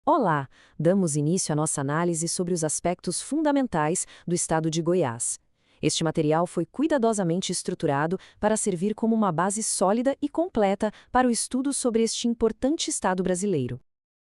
Olá! Damos início à nossa análise sobre os aspectos fundamentais do estado de Goiás. Este material foi cuidadosamente estruturado para servir como uma base sólida e completa para o estudo sobre este importante estado brasileiro.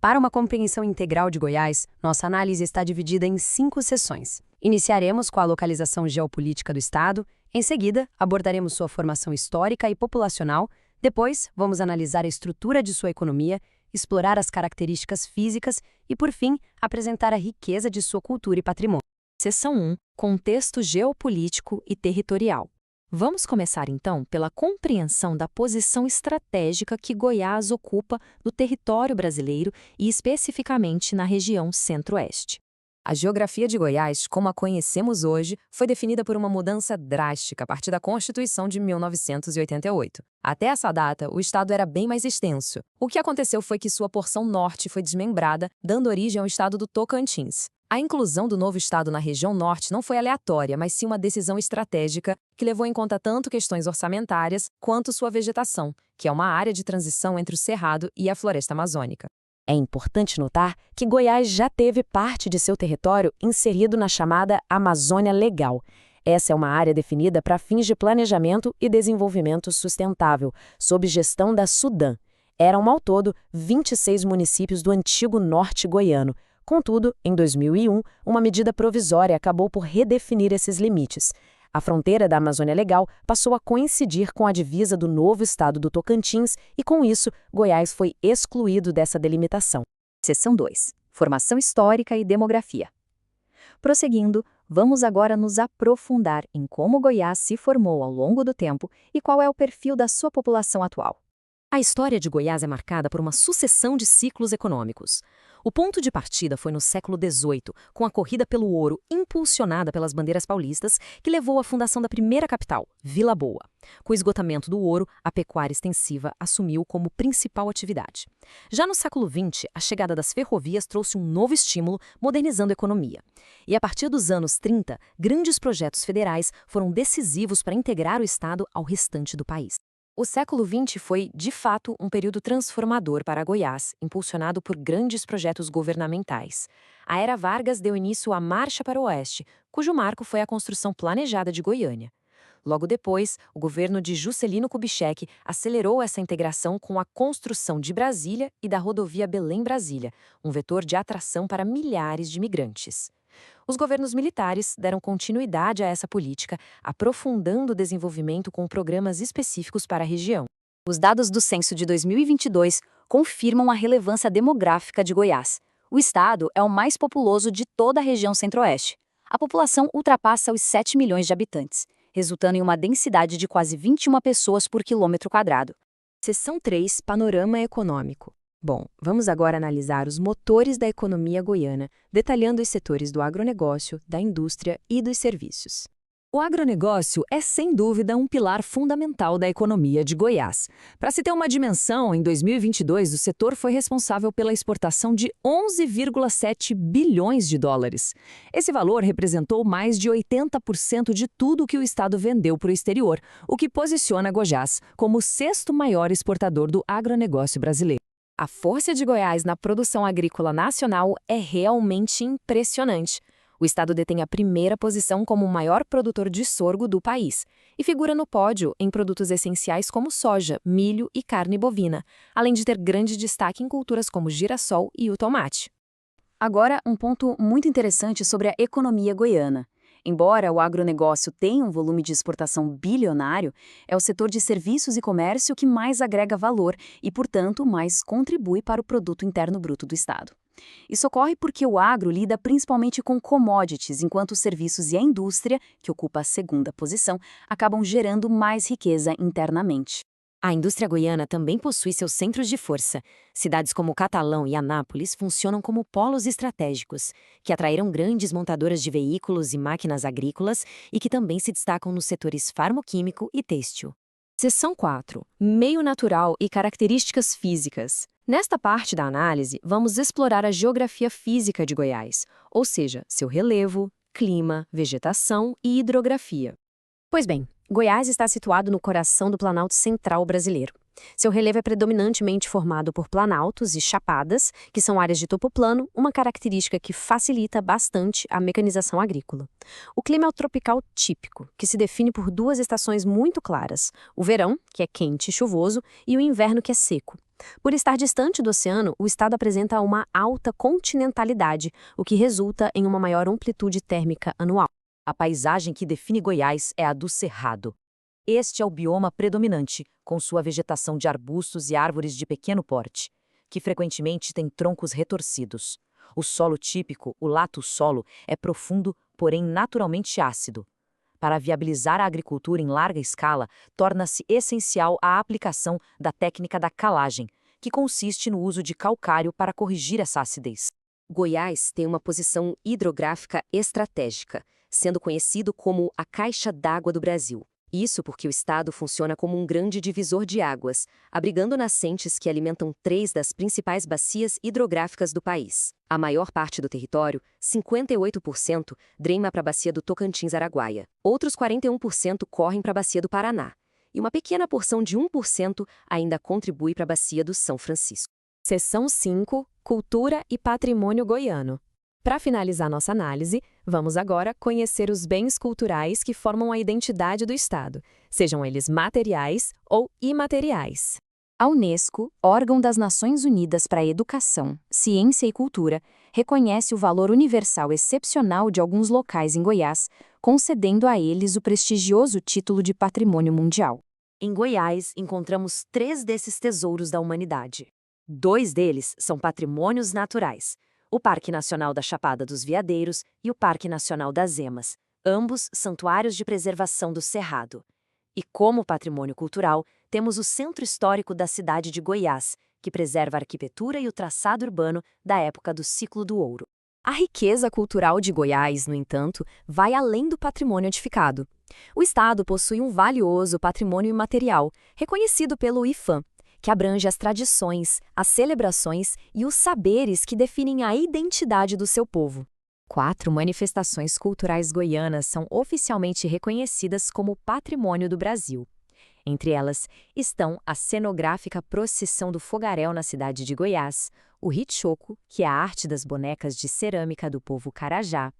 Para uma compreensão integral de Goiás, nossa análise está dividida em 5 seções. Iniciaremos com a localização geopolítica do estado, em seguida, abordaremos sua formação histórica e populacional, depois, vamos analisar a estrutura de sua economia, explorar as características físicas e, por fim, apresentar a riqueza de sua cultura e patrimônio. Seção 1. Contexto geopolítico e territorial. Vamos começar, então, pela compreensão da posição estratégica que Goiás ocupa no território brasileiro e, especificamente, na região centro-oeste. A geografia de Goiás, como a conhecemos hoje, foi definida por uma mudança drástica a partir da Constituição de 1988. Até essa data, o estado era bem mais extenso. O que aconteceu foi que sua porção norte foi desmembrada, dando origem ao estado do Tocantins. A inclusão do novo estado na região norte não foi aleatória, mas sim uma decisão estratégica que levou em conta tanto questões orçamentárias quanto sua vegetação, que é uma área de transição entre o Cerrado e a floresta amazônica. É importante notar que Goiás já teve parte de seu território inserido na chamada Amazônia Legal. Essa é uma área definida para fins de planejamento e desenvolvimento sustentável, sob gestão da Sudan. Eram, ao todo, 26 municípios do antigo norte goiano. Contudo, em 2001, uma medida provisória acabou por redefinir esses limites. A fronteira da Amazônia Legal passou a coincidir com a divisa do novo estado do Tocantins e, com isso, Goiás foi excluído dessa delimitação. Seção 2. Formação histórica e demografia. Prosseguindo, vamos agora nos aprofundar em como Goiás se formou ao longo do tempo e qual é o perfil da sua população atual. A história de Goiás é marcada por uma sucessão de ciclos econômicos. O ponto de partida foi no século XVIII, com a corrida pelo ouro impulsionada pelas bandeiras paulistas, que levou à fundação da primeira capital, Vila Boa. Com o esgotamento do ouro, a pecuária extensiva assumiu como principal atividade. Já no século XX, a chegada das ferrovias trouxe um novo estímulo, modernizando a economia. E a partir dos anos 30, grandes projetos federais foram decisivos para integrar o estado ao restante do país. O século XX foi, de fato, um período transformador para Goiás, impulsionado por grandes projetos governamentais. A Era Vargas deu início à Marcha para o Oeste, cujo marco foi a construção planejada de Goiânia. Logo depois, o governo de Juscelino Kubitschek acelerou essa integração com a construção de Brasília e da rodovia Belém-Brasília, um vetor de atração para milhares de imigrantes. Os governos militares deram continuidade a essa política, aprofundando o desenvolvimento com programas específicos para a região. Os dados do censo de 2022 confirmam a relevância demográfica de Goiás. O estado é o mais populoso de toda a região centro-oeste. A população ultrapassa os 7 milhões de habitantes, resultando em uma densidade de quase 21 pessoas por quilômetro quadrado. Seção 3. Panorama econômico. Bom, vamos agora analisar os motores da economia goiana, detalhando os setores do agronegócio, da indústria e dos serviços. O agronegócio é, sem dúvida, um pilar fundamental da economia de Goiás. Para se ter uma dimensão, em 2022, o setor foi responsável pela exportação de 11,7 bilhões de dólares. Esse valor representou mais de 80% de tudo que o estado vendeu para o exterior, o que posiciona Goiás como o sexto maior exportador do agronegócio brasileiro. A força de Goiás na produção agrícola nacional é realmente impressionante. O estado detém a primeira posição como o maior produtor de sorgo do país e figura no pódio em produtos essenciais como soja, milho e carne bovina, além de ter grande destaque em culturas como girassol e o tomate. Agora, um ponto muito interessante sobre a economia goiana. Embora o agronegócio tenha um volume de exportação bilionário, é o setor de serviços e comércio que mais agrega valor e, portanto, mais contribui para o produto interno bruto do estado. Isso ocorre porque o agro lida principalmente com commodities, enquanto os serviços e a indústria, que ocupa a segunda posição, acabam gerando mais riqueza internamente. A indústria goiana também possui seus centros de força. Cidades como Catalão e Anápolis funcionam como polos estratégicos, que atraíram grandes montadoras de veículos e máquinas agrícolas e que também se destacam nos setores farmoquímico e têxtil. Seção 4. Meio natural e características físicas. Nesta parte da análise, vamos explorar a geografia física de Goiás, ou seja, seu relevo, clima, vegetação e hidrografia. Pois bem, Goiás está situado no coração do Planalto Central brasileiro. Seu relevo é predominantemente formado por planaltos e chapadas, que são áreas de topo plano, uma característica que facilita bastante a mecanização agrícola. O clima é o tropical típico, que se define por duas estações muito claras: o verão, que é quente e chuvoso, e o inverno, que é seco. Por estar distante do oceano, o estado apresenta uma alta continentalidade, o que resulta em uma maior amplitude térmica anual. A paisagem que define Goiás é a do Cerrado. Este é o bioma predominante, com sua vegetação de arbustos e árvores de pequeno porte, que frequentemente tem troncos retorcidos. O solo típico, o lato solo, é profundo, porém naturalmente ácido. Para viabilizar a agricultura em larga escala, torna-se essencial a aplicação da técnica da calagem, que consiste no uso de calcário para corrigir essa acidez. Goiás tem uma posição hidrográfica estratégica, sendo conhecido como a Caixa d'Água do Brasil. Isso porque o estado funciona como um grande divisor de águas, abrigando nascentes que alimentam 3 das principais bacias hidrográficas do país. A maior parte do território, 58%, drena para a bacia do Tocantins-Araguaia. Outros 41% correm para a bacia do Paraná. E uma pequena porção de 1% ainda contribui para a bacia do São Francisco. Seção 5. Cultura e patrimônio goiano. Para finalizar nossa análise, vamos agora conhecer os bens culturais que formam a identidade do Estado, sejam eles materiais ou imateriais. A Unesco, órgão das Nações Unidas para a Educação, Ciência e Cultura, reconhece o valor universal excepcional de alguns locais em Goiás, concedendo a eles o prestigioso título de Patrimônio Mundial. Em Goiás, encontramos 3 desses tesouros da humanidade. 2 deles são patrimônios naturais: o Parque Nacional da Chapada dos Veadeiros e o Parque Nacional das Emas, ambos santuários de preservação do Cerrado. E como patrimônio cultural, temos o Centro Histórico da cidade de Goiás, que preserva a arquitetura e o traçado urbano da época do Ciclo do Ouro. A riqueza cultural de Goiás, no entanto, vai além do patrimônio edificado. O Estado possui um valioso patrimônio imaterial, reconhecido pelo IFAM, que abrange as tradições, as celebrações e os saberes que definem a identidade do seu povo. 4 manifestações culturais goianas são oficialmente reconhecidas como Patrimônio do Brasil. Entre elas estão a cenográfica Procissão do Fogaréu na cidade de Goiás, o Ritioko, que é a arte das bonecas de cerâmica do povo Carajá,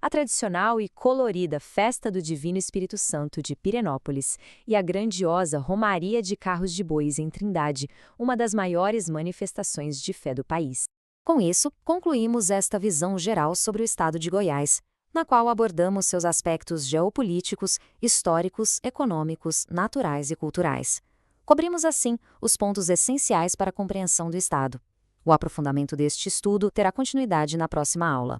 a tradicional e colorida Festa do Divino Espírito Santo de Pirenópolis e a grandiosa Romaria de Carros de Bois em Trindade, uma das maiores manifestações de fé do país. Com isso, concluímos esta visão geral sobre o estado de Goiás, na qual abordamos seus aspectos geopolíticos, históricos, econômicos, naturais e culturais. Cobrimos, assim, os pontos essenciais para a compreensão do estado. O aprofundamento deste estudo terá continuidade na próxima aula.